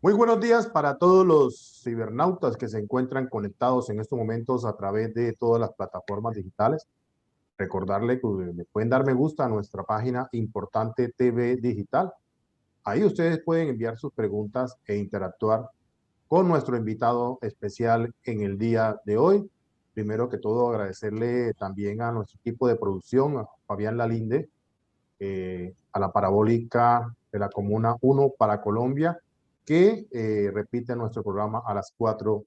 Muy buenos días para todos los cibernautas que se encuentran conectados en estos momentos a través de todas las plataformas digitales. Recordarle que le pueden dar me gusta a nuestra página Importante TV Digital. Ahí ustedes pueden enviar sus preguntas e interactuar con nuestro invitado especial en el día de hoy. Primero que todo, agradecerle también a nuestro equipo de producción, a Fabián Lalinde, a la parabólica de la Comuna 1 para Colombia, que repite nuestro programa a las 4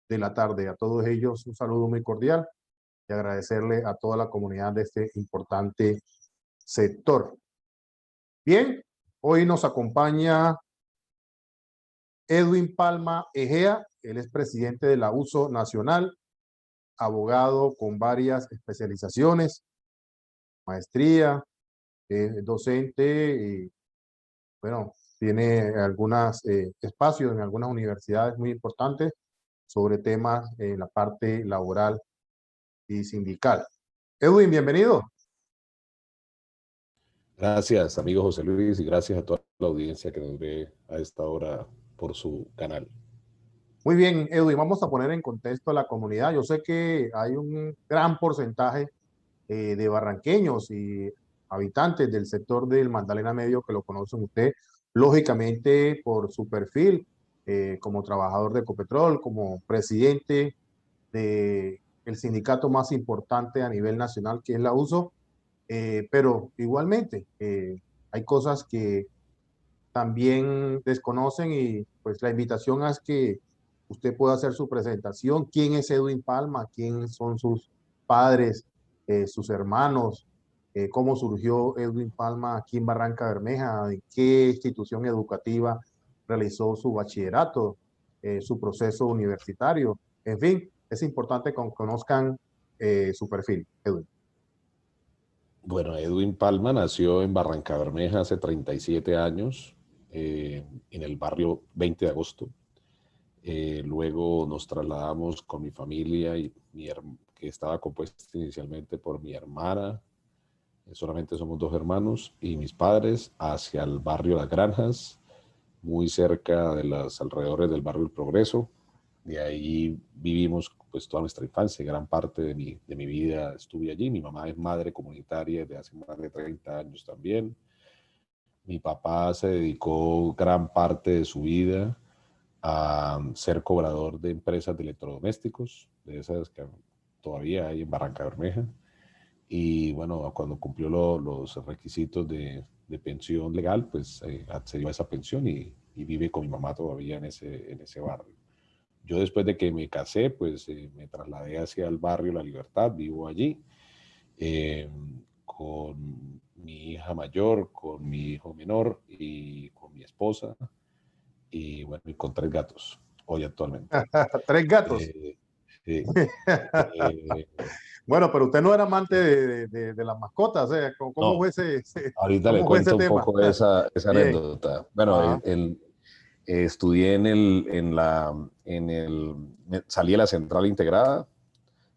de la tarde. A todos ellos un saludo muy cordial y agradecerle a toda la comunidad de este importante sector. Bien, hoy nos acompaña Edwin Palma Egea. Él es presidente de la USO Nacional, abogado con varias especializaciones, maestría, docente y bueno, tiene algunos espacios en algunas universidades muy importantes sobre temas en la parte laboral y sindical. Edwin, bienvenido. Gracias, amigo José Luis, y gracias a toda la audiencia que nos ve a esta hora por su canal. Muy bien, Edwin, vamos a poner en contexto a la comunidad. Yo sé que hay un gran porcentaje de barranqueños y habitantes del sector del Magdalena Medio que lo conocen usted, lógicamente por su perfil como trabajador de Ecopetrol, como presidente de el sindicato más importante a nivel nacional, que es la USO, pero igualmente hay cosas que también desconocen y pues la invitación es que usted pueda hacer su presentación. ¿Quién es Edwin Palma? ¿Quién son sus padres, sus hermanos? ¿Cómo surgió Edwin Palma aquí en Barranca Bermeja? ¿En qué institución educativa realizó su bachillerato, su proceso universitario? En fin, es importante que conozcan su perfil, Edwin. Bueno, Edwin Palma nació en Barranca Bermeja hace 37 años, en el barrio 20 de agosto. Luego nos trasladamos con mi familia, que estaba compuesta inicialmente por mi hermana, solamente somos dos hermanos, y mis padres, hacia el barrio Las Granjas, muy cerca de los alrededores del barrio El Progreso. De ahí vivimos pues toda nuestra infancia, gran parte de mi vida estuve allí. Mi mamá es madre comunitaria desde hace más de 30 años también. Mi papá se dedicó gran parte de su vida a ser cobrador de empresas de electrodomésticos, de esas que todavía hay en Barranca Bermeja. Y bueno, cuando cumplió los requisitos de pensión legal, pues accedió a esa pensión y vive con mi mamá todavía en ese barrio. Yo después de que me casé, pues me trasladé hacia el barrio La Libertad, vivo allí, eh, con mi hija mayor, con mi hijo menor y con mi esposa, y bueno, y con 3 gatos, hoy actualmente. Tres gatos. Eh, sí, eh, Bueno, pero usted no era amante de las mascotas, o sea, ¿cómo no, fue ahorita le cómo fue ese cuento un tema? poco esa Bien, anécdota. Bueno, ajá, estudié salí a la central integrada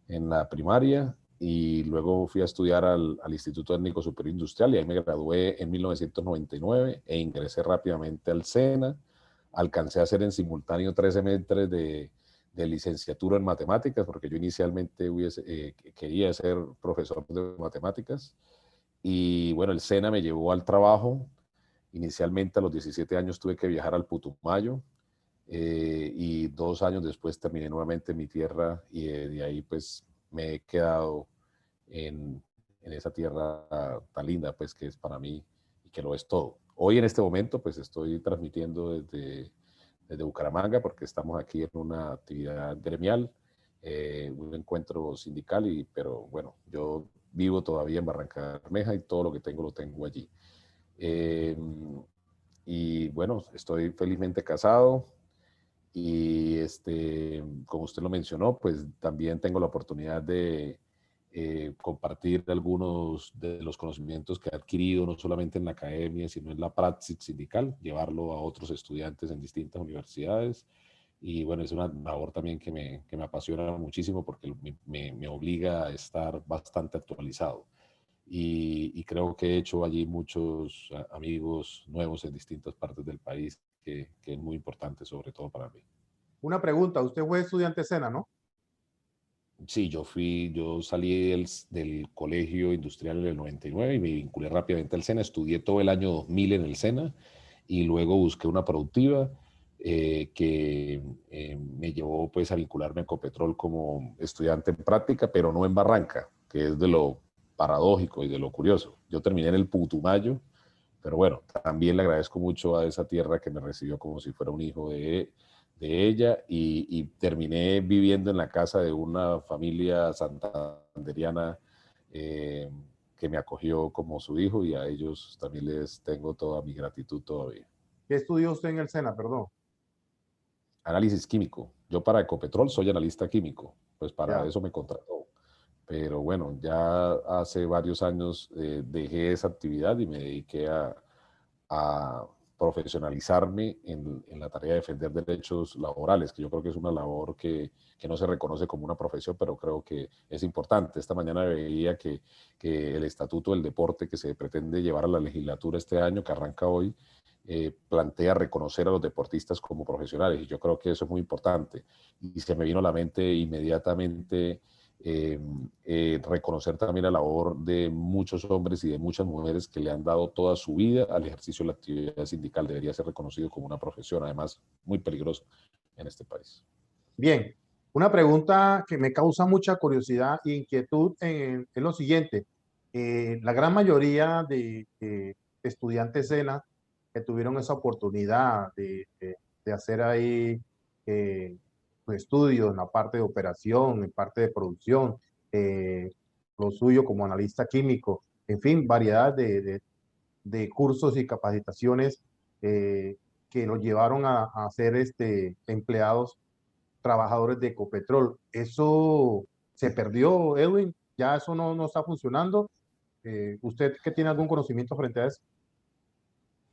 en la primaria y luego fui a estudiar al Instituto Técnico Superior Industrial y ahí me gradué en 1999 e ingresé rápidamente al SENA. Alcancé a hacer en simultáneo 3 semestres de licenciatura en matemáticas porque yo inicialmente quería ser profesor de matemáticas y bueno, el SENA me llevó al trabajo. Inicialmente a los 17 años tuve que viajar al Putumayo y 2 años después terminé nuevamente en mi tierra y de ahí pues me he quedado en, en esa tierra tan linda pues que es para mí y que lo es todo. Hoy en este momento pues estoy transmitiendo desde Bucaramanga porque estamos aquí en una actividad gremial, un encuentro sindical, pero bueno, yo vivo todavía en Barranca Bermeja y todo lo que tengo lo tengo allí. Eh, y bueno, estoy felizmente casado y como usted lo mencionó, pues también tengo la oportunidad de compartir algunos de los conocimientos que he adquirido, no solamente en la academia, sino en la praxis sindical, llevarlo a otros estudiantes en distintas universidades. Y bueno, es una labor también que me apasiona muchísimo porque me obliga a estar bastante actualizado. y creo que he hecho allí muchos amigos nuevos en distintas partes del país, que es muy importante, sobre todo para mí. Una pregunta, usted fue estudiante SENA, ¿no? Sí, yo salí del colegio industrial en el 99 y me vinculé rápidamente al SENA. Estudié todo el año 2000 en el SENA y luego busqué una productiva que me llevó pues a vincularme a Ecopetrol como estudiante en práctica, pero no en Barranca, que es de lo paradójico y de lo curioso. Yo terminé en el Putumayo, pero bueno, también le agradezco mucho a esa tierra que me recibió como si fuera un hijo de ella y terminé viviendo en la casa de una familia santanderiana eh, que me acogió como su hijo y a ellos también les tengo toda mi gratitud todavía. ¿Qué estudió usted en el SENA, perdón? Análisis químico. Yo para Ecopetrol soy analista químico, pues para Ya. eso me contrató. Pero bueno, ya hace varios años dejé esa actividad y me dediqué a profesionalizarme en la tarea de defender derechos laborales, que yo creo que es una labor que no se reconoce como una profesión, pero creo que es importante. Esta mañana veía que el Estatuto del Deporte que se pretende llevar a la legislatura este año, que arranca hoy, plantea reconocer a los deportistas como profesionales, y yo creo que eso es muy importante. Y se me vino a la mente inmediatamente reconocer también la labor de muchos hombres y de muchas mujeres que le han dado toda su vida al ejercicio de la actividad sindical. Debería ser reconocido como una profesión, además muy peligrosa en este país. Bien, una pregunta que me causa mucha curiosidad e inquietud es lo siguiente. La gran mayoría de estudiantes SENA que tuvieron esa oportunidad de hacer ahí eh, pues, estudios en la parte de operación, en parte de producción, eh, lo suyo como analista químico, en fin, variedad de cursos y capacitaciones que los llevaron a ser empleados trabajadores de Ecopetrol. Eso se perdió, Edwin, ya eso no está funcionando. ¿Usted que tiene algún conocimiento frente a eso?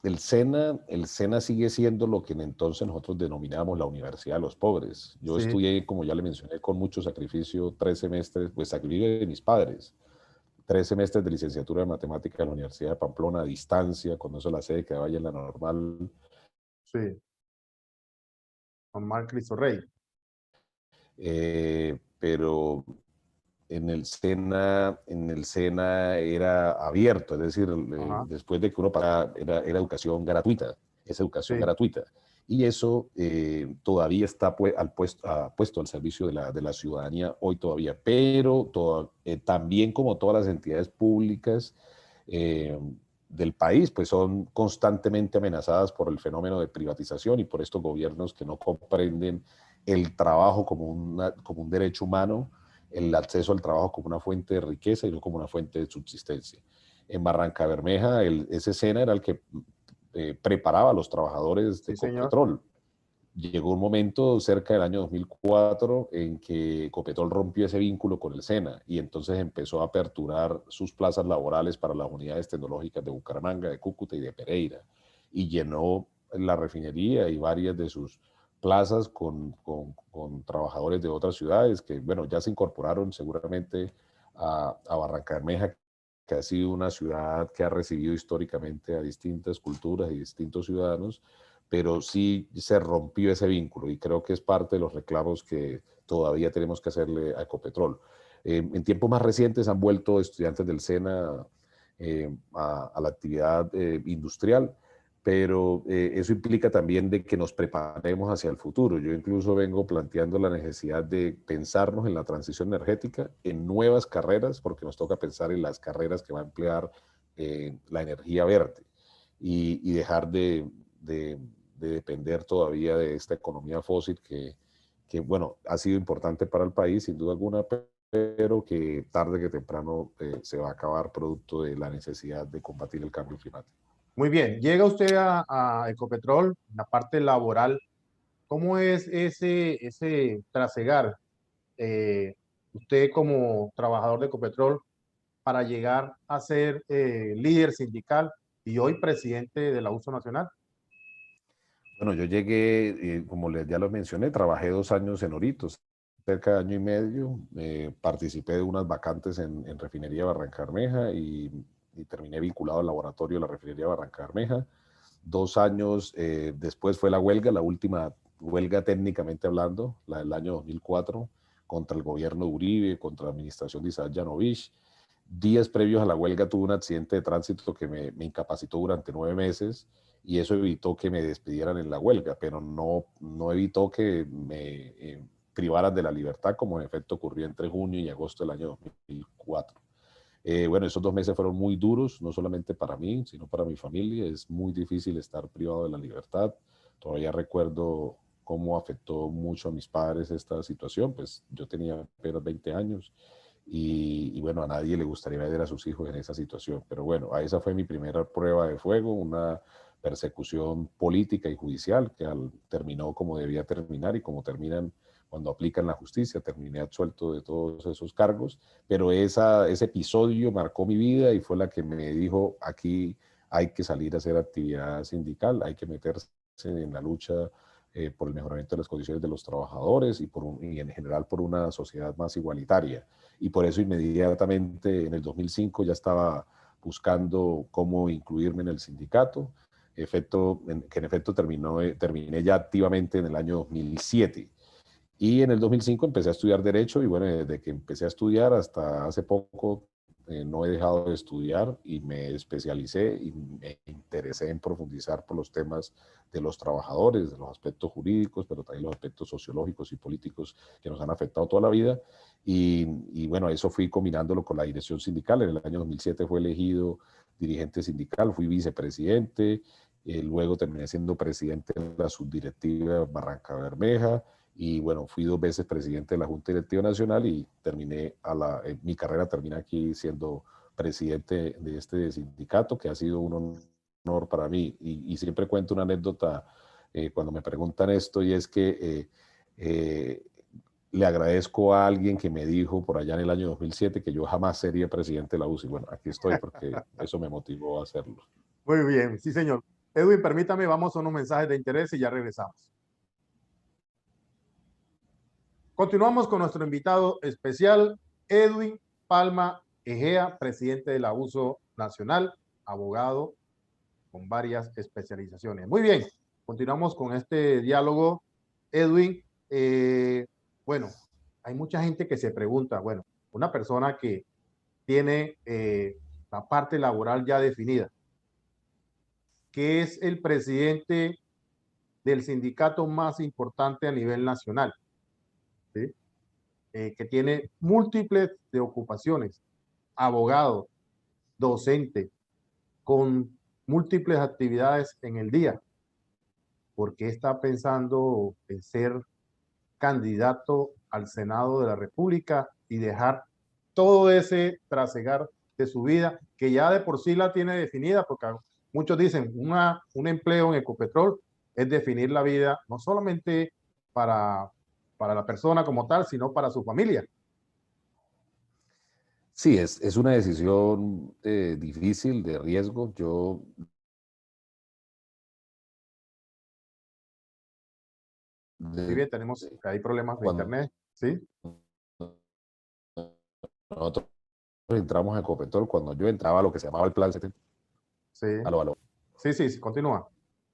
El SENA sigue siendo lo que en entonces nosotros denominábamos la Universidad de los Pobres. Yo Sí, estudié, como ya le mencioné, con mucho sacrificio, 3 semestres, pues sacrificio de mis padres, 3 semestres de licenciatura de matemática en la Universidad de Pamplona a distancia, cuando eso la sede quedaba allá en la normal. sí, normal Cristo Rey. Pero en el SENA era abierto, es decir, Ajá, después de que uno pagaba, era educación gratuita, es educación sí, gratuita. Y eso todavía está puesto al servicio de la ciudadanía hoy todavía, pero también como todas las entidades públicas eh, del país, pues son constantemente amenazadas por el fenómeno de privatización y por estos gobiernos que no comprenden el trabajo como un derecho humano, el acceso al trabajo como una fuente de riqueza y no como una fuente de subsistencia. En Barranca Bermeja, ese SENA era el que preparaba a los trabajadores de sí, señor. Ecopetrol. Llegó un momento cerca del año 2004 en que Ecopetrol rompió ese vínculo con el SENA y entonces empezó a aperturar sus plazas laborales para las unidades tecnológicas de Bucaramanga, de Cúcuta y de Pereira, y llenó la refinería y varias de sus plazas con trabajadores de otras ciudades que, bueno, ya se incorporaron seguramente a Barranca Bermeja, que ha sido una ciudad que ha recibido históricamente a distintas culturas y distintos ciudadanos, pero sí se rompió ese vínculo y creo que es parte de los reclamos que todavía tenemos que hacerle a Ecopetrol. En tiempos más recientes han vuelto estudiantes del SENA a la actividad industrial, pero eso implica también de que nos preparemos hacia el futuro. Yo incluso vengo planteando la necesidad de pensarnos en la transición energética, en nuevas carreras, porque nos toca pensar en las carreras que va a emplear la energía verde y dejar de depender todavía de esta economía fósil que, bueno, ha sido importante para el país, sin duda alguna, pero que tarde que temprano se va a acabar producto de la necesidad de combatir el cambio climático. Muy bien, llega usted a Ecopetrol, en la parte laboral. ¿Cómo es ese trasegar usted como trabajador de Ecopetrol para llegar a ser líder sindical y hoy presidente de la USO Nacional? Bueno, yo llegué, como ya lo mencioné, trabajé 2 años en Oritos, cerca de año y medio, participé de unas vacantes en Refinería Barranca Bermeja y terminé vinculado al laboratorio de la Refinería Barranca Bermeja. 2 años después fue la huelga, la última huelga técnicamente hablando, la del año 2004, contra el gobierno de Uribe, contra la administración de Isaac Yanovich. Días previos a la huelga tuve un accidente de tránsito que me incapacitó durante 9 meses y eso evitó que me despidieran en la huelga, pero no evitó que me privaran de la libertad, como en efecto ocurrió entre junio y agosto del año 2004. Bueno, esos 2 meses fueron muy duros, no solamente para mí, sino para mi familia. Es muy difícil estar privado de la libertad. Todavía recuerdo cómo afectó mucho a mis padres esta situación, pues yo tenía apenas 20 años y bueno, a nadie le gustaría ver a sus hijos en esa situación. Pero bueno, esa fue mi primera prueba de fuego, una persecución política y judicial que terminó como debía terminar y como terminan cuando aplican la justicia. Terminé absuelto de todos esos cargos, pero ese episodio marcó mi vida y fue la que me dijo, aquí hay que salir a hacer actividad sindical, hay que meterse en la lucha por el mejoramiento de las condiciones de los trabajadores y en general por una sociedad más igualitaria. Y por eso inmediatamente en el 2005 ya estaba buscando cómo incluirme en el sindicato, que en efecto terminé ya activamente en el año 2007. Y en el 2005 empecé a estudiar Derecho y bueno, desde que empecé a estudiar hasta hace poco no he dejado de estudiar y me especialicé y me interesé en profundizar por los temas de los trabajadores, de los aspectos jurídicos, pero también los aspectos sociológicos y políticos que nos han afectado toda la vida. Y bueno, eso fui combinándolo con la dirección sindical. En el año 2007 fue elegido dirigente sindical, fui vicepresidente, luego terminé siendo presidente de la subdirectiva Barranca Bermeja y bueno, fui 2 veces presidente de la Junta Directiva Nacional y mi carrera termina aquí siendo presidente de este sindicato, que ha sido un honor para mí. Y siempre cuento una anécdota cuando me preguntan esto, y es que eh, le agradezco a alguien que me dijo por allá en el año 2007 que yo jamás sería presidente de la UCI. Bueno, aquí estoy porque eso me motivó a hacerlo. Muy bien, sí, señor. Edwin, permítame, vamos a unos mensajes de interés y ya regresamos. Continuamos con nuestro invitado especial, Edwin Palma Egea, presidente del Abuso Nacional, abogado con varias especializaciones. Muy bien, continuamos con este diálogo. Edwin, bueno, hay mucha gente que se pregunta, bueno, una persona que tiene la parte laboral ya definida, que es el presidente del sindicato más importante a nivel nacional, ¿sí? Que tiene múltiples de ocupaciones, abogado, docente, con múltiples actividades en el día. ¿Por qué está pensando en ser candidato al Senado de la República y dejar todo ese trasegar de su vida, que ya de por sí la tiene definida? Porque muchos dicen, un empleo en Ecopetrol es definir la vida no solamente para, para la persona como tal, sino para su familia. Sí, es una decisión difícil, de riesgo. Yo Muy de- bien, tenemos, hay problemas de cuando internet, ¿sí? nosotros entramos a Ecopetrol, cuando yo entraba a lo que se llamaba el Plan 70. Sí, Aló, aló. sí, sí, sí, continúa.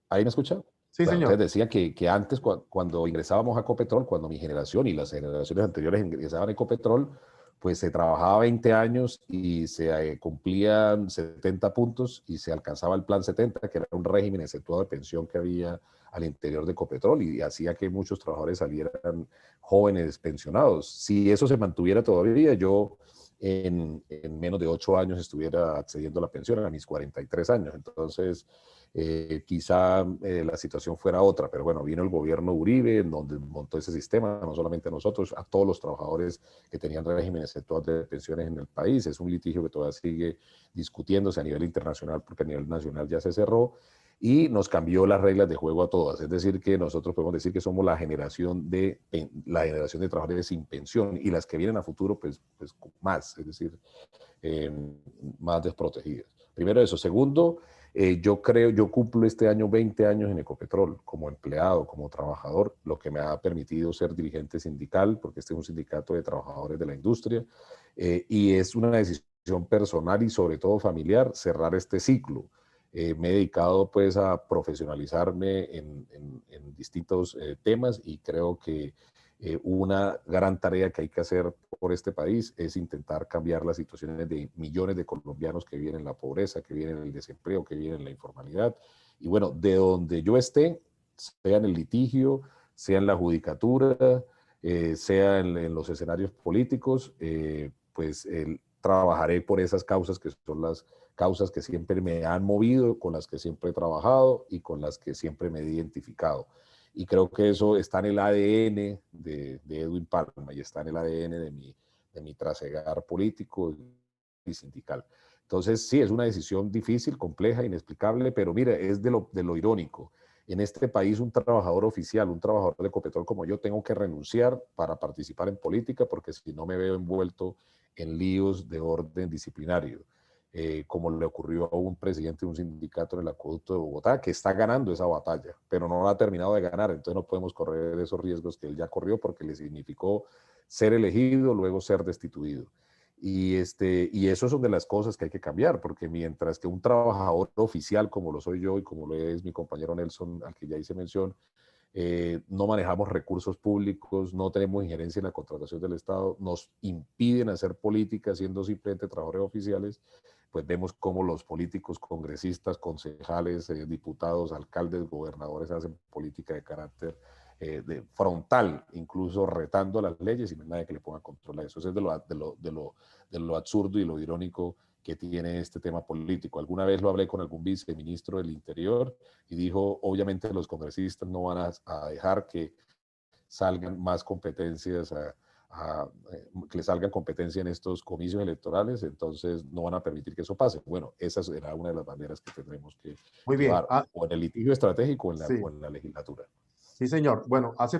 ¿Ahí me escucha? Sí, Bueno, señor. entonces decía que antes, cuando ingresábamos a Ecopetrol, cuando mi generación y las generaciones anteriores ingresaban a Ecopetrol, pues se trabajaba 20 años y se cumplían 70 puntos y se alcanzaba el Plan 70, que era un régimen exceptuado de pensión que había al interior de Ecopetrol y hacía que muchos trabajadores salieran jóvenes pensionados. Si eso se mantuviera todavía, yo en menos de 8 años estuviera accediendo a la pensión a mis 43 años. Entonces, quizá la situación fuera otra, pero bueno, vino el gobierno Uribe, en donde montó ese sistema, no solamente a nosotros, a todos los trabajadores que tenían regímenes exceptuados de pensiones en el país. Es un litigio que todavía sigue discutiéndose a nivel internacional, porque a nivel nacional ya se cerró, y nos cambió las reglas de juego a todas. Es decir, que nosotros podemos decir que somos la generación de trabajadores sin pensión, y las que vienen a futuro, pues más, es decir, más desprotegidas. Primero eso. Segundo, Yo cumplo este año 20 años en Ecopetrol como empleado, como trabajador, lo que me ha permitido ser dirigente sindical, porque este es un sindicato de trabajadores de la industria, y es una decisión personal y sobre todo familiar cerrar este ciclo. Me he dedicado pues a profesionalizarme en distintos temas y creo que una gran tarea que hay que hacer por este país es intentar cambiar las situaciones de millones de colombianos que viven en la pobreza, que viven en el desempleo, que viven en la informalidad. Y bueno, de donde yo esté, sea en el litigio, sea en la judicatura, sea en los escenarios políticos, pues trabajaré por esas causas que son las causas que siempre me han movido, con las que siempre he trabajado y con las que siempre me he identificado. Y creo que eso está en el ADN de Edwin Palma y está en el ADN de mi trasegar político y sindical. Entonces, sí, es una decisión difícil, compleja, inexplicable, pero mire, es de lo irónico. En este país, un trabajador oficial, un trabajador de Ecopetrol como yo, tengo que renunciar para participar en política porque si no me veo envuelto en líos de orden disciplinario, como le ocurrió a un presidente de un sindicato en el acueducto de Bogotá, que está ganando esa batalla, pero no la ha terminado de ganar, entonces no podemos correr esos riesgos que él ya corrió porque le significó ser elegido, luego ser destituido. Y eso son de las cosas que hay que cambiar, porque mientras que un trabajador oficial como lo soy yo y como lo es mi compañero Nelson, al que ya hice mención, no manejamos recursos públicos, no tenemos injerencia en la contratación del Estado, nos impiden hacer política siendo simplemente trabajadores oficiales, pues vemos cómo los políticos, congresistas, concejales, diputados, alcaldes, gobernadores hacen política de carácter de frontal, incluso retando las leyes y no hay nadie que le ponga control a eso. Eso es de lo absurdo y lo irónico que tiene este tema político. Alguna vez lo hablé con algún viceministro del Interior y dijo, obviamente los congresistas no van a dejar que salgan más competencias, que le salgan competencia en estos comicios electorales, entonces no van a permitir que eso pase. Bueno, esa será una de las maneras que tendremos que Muy bien. llevar, o en el litigio estratégico Sí, o en la legislatura. sí, señor. Bueno, hace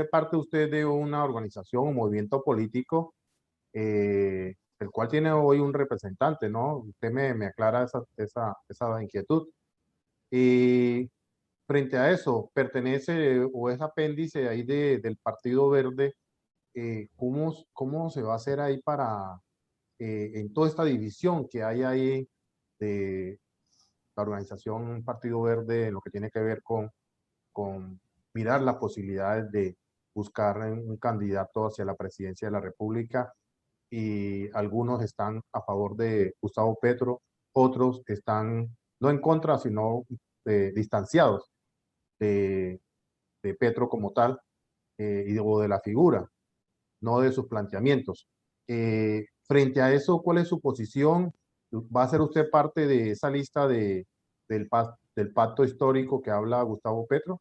parte usted de una organización o movimiento político, el cual tiene hoy un representante, ¿no? Usted me aclara esa inquietud. Y frente a eso, pertenece o es apéndice ahí del Partido Verde. ¿Cómo se va a hacer ahí para, en toda esta división que hay ahí de la organización Partido Verde, en lo que tiene que ver con mirar las posibilidades de buscar un candidato hacia la presidencia de la República? Y algunos están a favor de Gustavo Petro, otros están no en contra, sino distanciados de, de Petro como tal, o de la figura, no de sus planteamientos. Frente a eso, ¿cuál es su posición? ¿Va a ser usted parte de esa lista del pacto histórico que habla Gustavo Petro?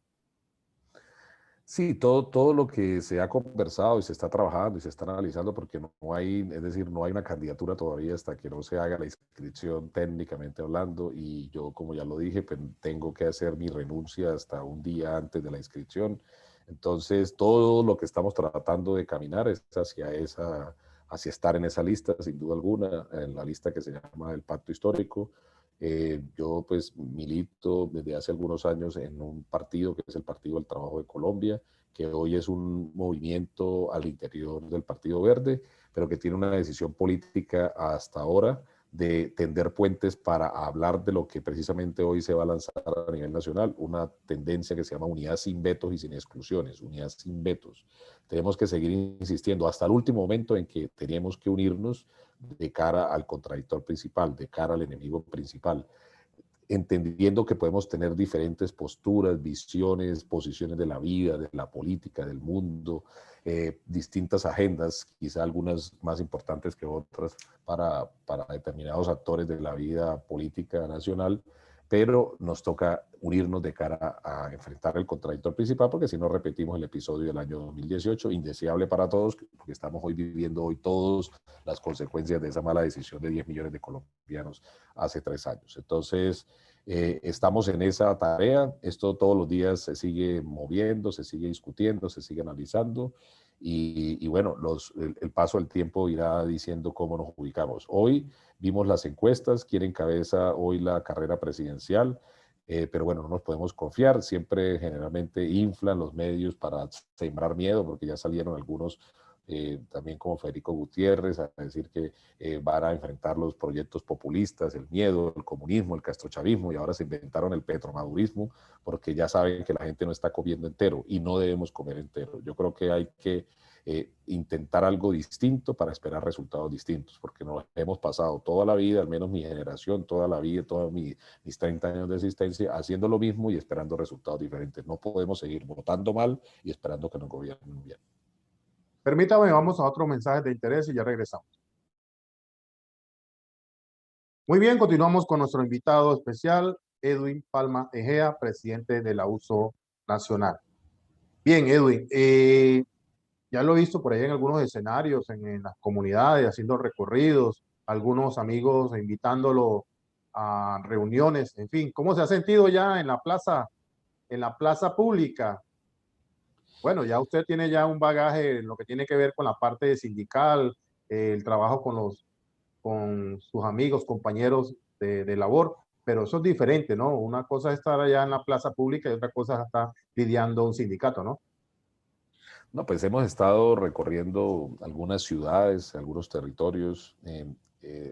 Sí, todo lo que se ha conversado y se está trabajando y se está analizando, porque no hay, es decir, no hay una candidatura todavía hasta que no se haga la inscripción técnicamente hablando, y yo, como ya lo dije, pues tengo que hacer mi renuncia hasta un día antes de la inscripción. Entonces, todo lo que estamos tratando de caminar es hacia estar en esa lista, sin duda alguna, en la lista que se llama el Pacto Histórico. Yo pues milito desde hace algunos años en un partido que es el Partido del Trabajo de Colombia, que hoy es un movimiento al interior del Partido Verde, pero que tiene una decisión política hasta ahora de tender puentes para hablar de lo que precisamente hoy se va a lanzar a nivel nacional, una tendencia que se llama unidad sin vetos y sin exclusiones, unidad sin vetos. Tenemos que seguir insistiendo hasta el último momento en que tenemos que unirnos de cara al contradictor principal, de cara al enemigo principal, entendiendo que podemos tener diferentes posturas, visiones, posiciones de la vida, de la política, del mundo, distintas agendas, quizá algunas más importantes que otras para determinados actores de la vida política nacional, pero nos toca unirnos de cara a enfrentar el contradictor principal, porque si no repetimos el episodio del año 2018, indeseable para todos, porque estamos hoy viviendo hoy todos las consecuencias de esa mala decisión de 10 millones de colombianos hace 3 años. Entonces, estamos en esa tarea, esto todos los días se sigue moviendo, se sigue discutiendo, se sigue analizando, y bueno, el paso del tiempo irá diciendo cómo nos ubicamos. Hoy vimos las encuestas, quién encabeza hoy la carrera presidencial, pero bueno, no nos podemos confiar, siempre generalmente inflan los medios para sembrar miedo, porque ya salieron algunos, también como Federico Gutiérrez, a decir que van a enfrentar los proyectos populistas, el miedo, el comunismo, el castrochavismo, y ahora se inventaron el petromadurismo, porque ya saben que la gente no está comiendo entero y no debemos comer entero. Yo creo que hay que intentar algo distinto para esperar resultados distintos, porque nos hemos pasado toda la vida, al menos mi generación, toda la vida, todos mis 30 años de existencia, haciendo lo mismo y esperando resultados diferentes. No podemos seguir votando mal y esperando que nos gobiernen bien. Permítame, vamos a otros mensajes de interés y ya regresamos. Muy bien, continuamos con nuestro invitado especial, Edwin Palma Egea, presidente de la USO Nacional. Bien, Edwin, ya lo he visto por ahí en algunos escenarios, en las comunidades, haciendo recorridos, algunos amigos invitándolo a reuniones, en fin, ¿cómo se ha sentido ya en la plaza pública? Bueno, ya usted tiene ya un bagaje en lo que tiene que ver con la parte sindical, el trabajo con sus amigos, compañeros de labor, pero eso es diferente, ¿no? Una cosa es estar allá en la plaza pública y otra cosa es estar lidiando un sindicato, ¿no? No, pues hemos estado recorriendo algunas ciudades, algunos territorios,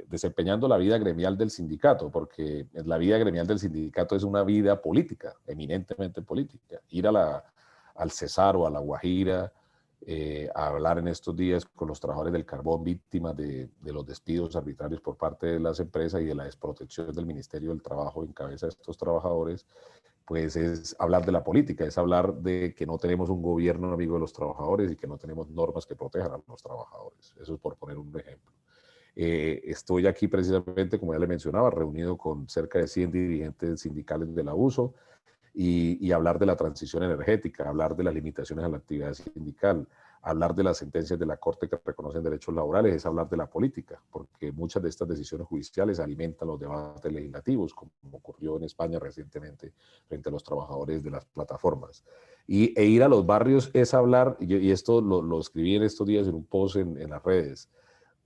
desempeñando la vida gremial del sindicato, porque la vida gremial del sindicato es una vida política, eminentemente política. Ir al Cesar o a La Guajira, a hablar en estos días con los trabajadores del carbón víctimas de los despidos arbitrarios por parte de las empresas y de la desprotección del Ministerio del Trabajo en cabeza de estos trabajadores, pues es hablar de la política, es hablar de que no tenemos un gobierno amigo de los trabajadores y que no tenemos normas que protejan a los trabajadores. Eso es por poner un ejemplo. Estoy aquí precisamente, como ya le mencionaba, reunido con cerca de 100 dirigentes sindicales del abuso y hablar de la transición energética, hablar de las limitaciones a la actividad sindical, hablar de las sentencias de la Corte que reconocen derechos laborales, es hablar de la política, porque muchas de estas decisiones judiciales alimentan los debates legislativos, como ocurrió en España recientemente frente a los trabajadores de las plataformas. E ir a los barrios es hablar, y esto lo escribí en estos días en un post en las redes,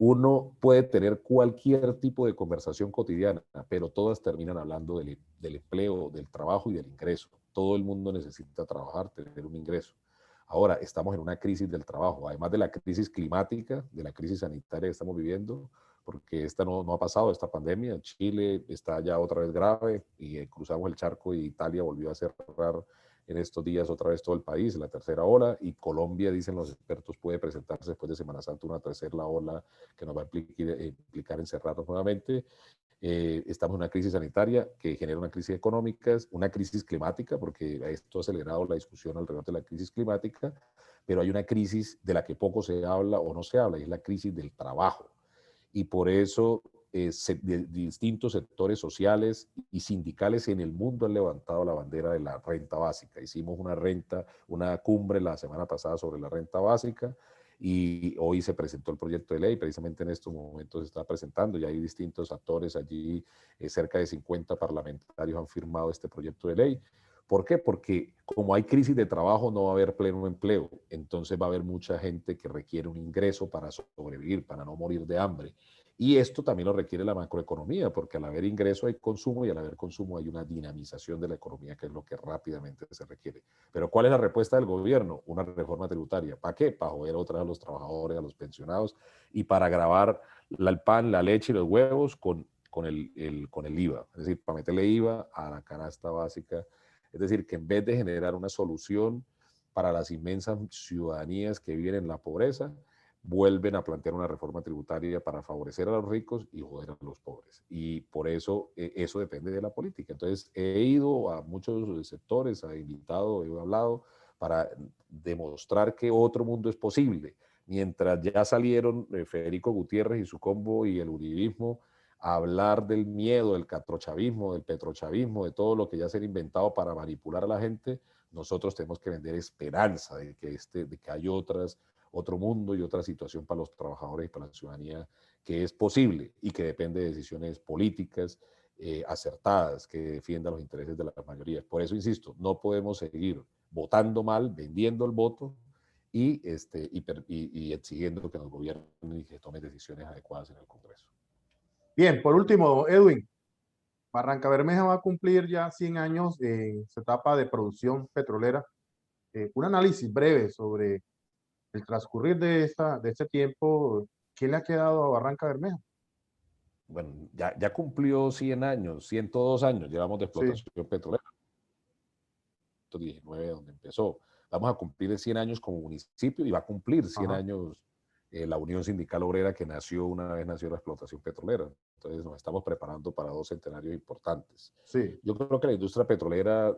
uno puede tener cualquier tipo de conversación cotidiana, pero todas terminan hablando del empleo, del trabajo y del ingreso. Todo el mundo necesita trabajar, tener un ingreso. Ahora, estamos en una crisis del trabajo, además de la crisis climática, de la crisis sanitaria que estamos viviendo, porque esta no ha pasado, esta pandemia. Chile está ya otra vez grave y cruzamos el charco y Italia volvió a cerrar en estos días otra vez todo el país, la tercera ola, y Colombia, dicen los expertos, puede presentarse después de Semana Santa una tercera ola que nos va a implicar encerrarnos nuevamente. Estamos en una crisis sanitaria que genera una crisis económica, una crisis climática, porque esto ha acelerado la discusión alrededor de la crisis climática, pero hay una crisis de la que poco se habla o no se habla, y es la crisis del trabajo. Y por eso distintos sectores sociales y sindicales en el mundo han levantado la bandera de la renta básica. Hicimos una cumbre la semana pasada sobre la renta básica y hoy se presentó el proyecto de ley, precisamente en estos momentos se está presentando, y hay distintos actores allí, cerca de 50 parlamentarios han firmado este proyecto de ley. ¿Por qué? Porque como hay crisis de trabajo, no va a haber pleno empleo. Entonces va a haber mucha gente que requiere un ingreso para sobrevivir, para no morir de hambre. Y esto también lo requiere la macroeconomía, porque al haber ingreso hay consumo y al haber consumo hay una dinamización de la economía, que es lo que rápidamente se requiere. Pero ¿cuál es la respuesta del gobierno? Una reforma tributaria. ¿Para qué? Para joder otra vez a los trabajadores, a los pensionados y para gravar el pan, la leche y los huevos con el IVA. Es decir, para meterle IVA a la canasta básica. Es decir, que en vez de generar una solución para las inmensas ciudadanías que viven en la pobreza, vuelven a plantear una reforma tributaria para favorecer a los ricos y joder a los pobres. Y por eso eso depende de la política. Entonces he ido a muchos sectores, he invitado, he hablado para demostrar que otro mundo es posible. Mientras ya salieron Federico Gutiérrez y su combo y el uribismo a hablar del miedo, del catrochavismo, del petrochavismo, de todo lo que ya se ha inventado para manipular a la gente, nosotros tenemos que vender esperanza de que hay otro mundo y otra situación para los trabajadores y para la ciudadanía que es posible y que depende de decisiones políticas acertadas que defiendan los intereses de las mayorías. Por eso, insisto, no podemos seguir votando mal, vendiendo el voto y exigiendo que nos gobiernen y que tomen decisiones adecuadas en el Congreso. Bien, por último, Edwin, Barrancabermeja va a cumplir ya 100 años en su etapa de producción petrolera. Un análisis breve sobre el transcurrir de este tiempo, ¿qué le ha quedado a Barrancabermeja? Bueno, ya cumplió 100 años, 102 años llevamos de Sí, explotación petrolera, 19 donde empezó. Vamos a cumplir 100 años como municipio y va a cumplir 100 ajá, años la Unión Sindical Obrera que nació una vez nació la explotación petrolera. Entonces nos estamos preparando para 2 centenarios importantes. sí, Yo creo que la industria petrolera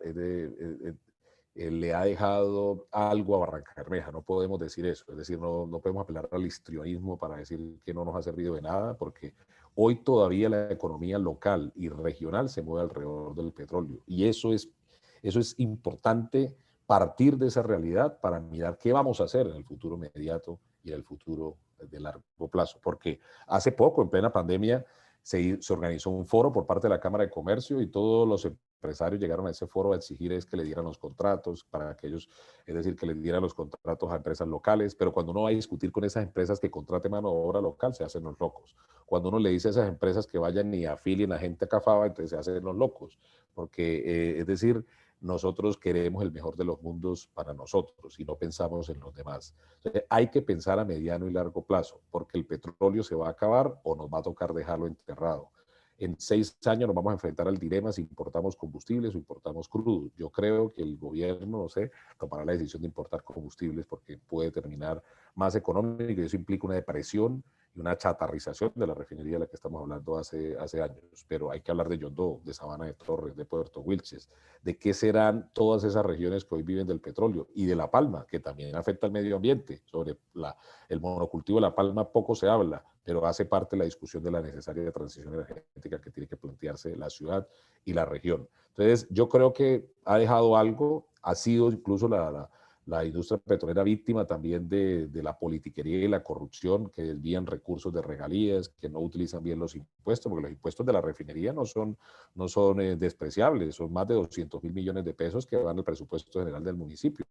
le ha dejado algo a Barrancabermeja, no podemos decir eso, es decir, no podemos apelar al histrionismo para decir que no nos ha servido de nada, porque hoy todavía la economía local y regional se mueve alrededor del petróleo, y eso es importante partir de esa realidad para mirar qué vamos a hacer en el futuro inmediato y en el futuro de largo plazo, porque hace poco, en plena pandemia, se organizó un foro por parte de la Cámara de Comercio y todos los empresarios llegaron a ese foro a exigir es que le dieran los contratos para aquellos, es decir, que le dieran los contratos a empresas locales, pero cuando uno va a discutir con esas empresas que contraten mano de obra local, se hacen los locos. Cuando uno le dice a esas empresas que vayan y afilien a gente a Cafaba, entonces se hacen los locos, porque es decir, nosotros queremos el mejor de los mundos para nosotros y no pensamos en los demás. Entonces, hay que pensar a mediano y largo plazo, porque el petróleo se va a acabar o nos va a tocar dejarlo enterrado. En 6 años nos vamos a enfrentar al dilema si importamos combustibles o importamos crudo. Yo creo que el gobierno, no sé, tomará la decisión de importar combustibles porque puede terminar más económico y eso implica una depresión y una chatarrización de la refinería de la que estamos hablando hace años. Pero hay que hablar de Yondó, de Sabana de Torres, de Puerto Wilches, de qué serán todas esas regiones que hoy viven del petróleo y de la palma, que también afecta al medio ambiente. Sobre el monocultivo de la palma poco se habla, pero hace parte de la discusión de la necesaria transición energética que tiene que plantearse la ciudad y la región. Entonces, yo creo que ha dejado algo, ha sido incluso la industria petrolera víctima también de la politiquería y la corrupción, que desvían recursos de regalías, que no utilizan bien los impuestos, porque los impuestos de la refinería no son despreciables, son más de 200.000 millones de pesos que van al presupuesto general del municipio.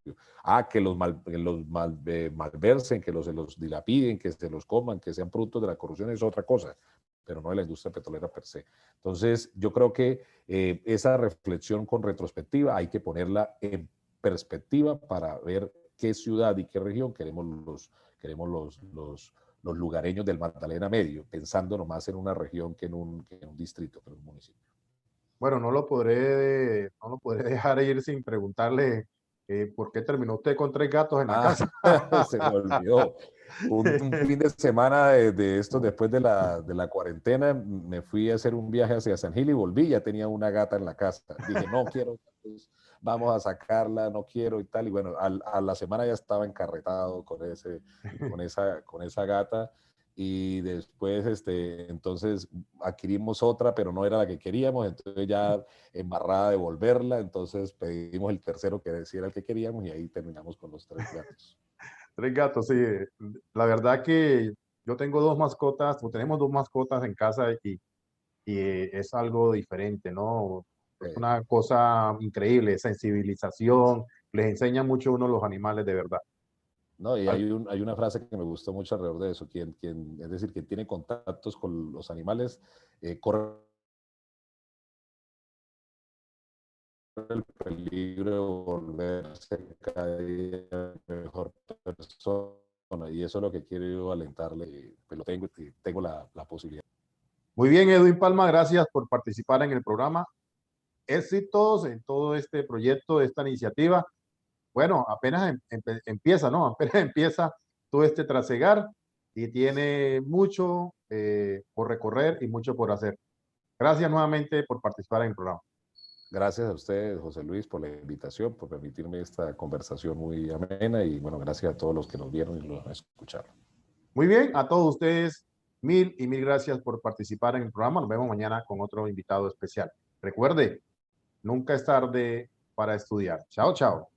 Que los malversen, se los dilapiden, que se los coman, que sean productos de la corrupción es otra cosa, pero no de la industria petrolera per se. Entonces, yo creo que esa reflexión con retrospectiva hay que ponerla en perspectiva para ver qué ciudad y qué región queremos los lugareños del Magdalena Medio, pensando nomás en una región que en un distrito, pero en un municipio. bueno, no lo podré dejar ir sin preguntarle por qué terminó usted con 3 gatos en la Ah, casa. se me olvidó. Un fin de semana de esto, después de la cuarentena, me fui a hacer un viaje hacia San Gil y volví, ya tenía una gata en la casa. Dije, no quiero gatos, vamos a sacarla, no quiero y tal. Y bueno, a la semana ya estaba encarretado con esa gata. Y después, entonces adquirimos otra, pero no era la que queríamos, entonces ya embarrada de volverla, entonces pedimos el tercero que decía era el que queríamos y ahí terminamos con los 3 gatos. 3 gatos, sí. La verdad que yo tengo 2 mascotas, o tenemos 2 mascotas en casa y es algo diferente, ¿no? Es Eh, una cosa increíble, sensibilización, les enseña mucho a uno los animales de verdad. No, y Al- hay una frase que me gustó mucho alrededor de eso, es decir, quien tiene contactos con los animales, corre el peligro de volverse cada día mejor persona, y eso es lo que quiero yo alentarle, pues lo tengo la posibilidad. Muy bien, Edwin Palma, gracias por participar en el programa. Éxitos en todo este proyecto, esta iniciativa. Bueno, apenas empieza, ¿no? Apenas empieza todo este trasegar y tiene mucho por recorrer y mucho por hacer. Gracias nuevamente por participar en el programa. Gracias a ustedes, José Luis, por la invitación, por permitirme esta conversación muy amena y bueno, gracias a todos los que nos vieron y nos escucharon. Muy bien, a todos ustedes, mil y mil gracias por participar en el programa. Nos vemos mañana con otro invitado especial. Recuerde, nunca es tarde para estudiar. Chao, chao.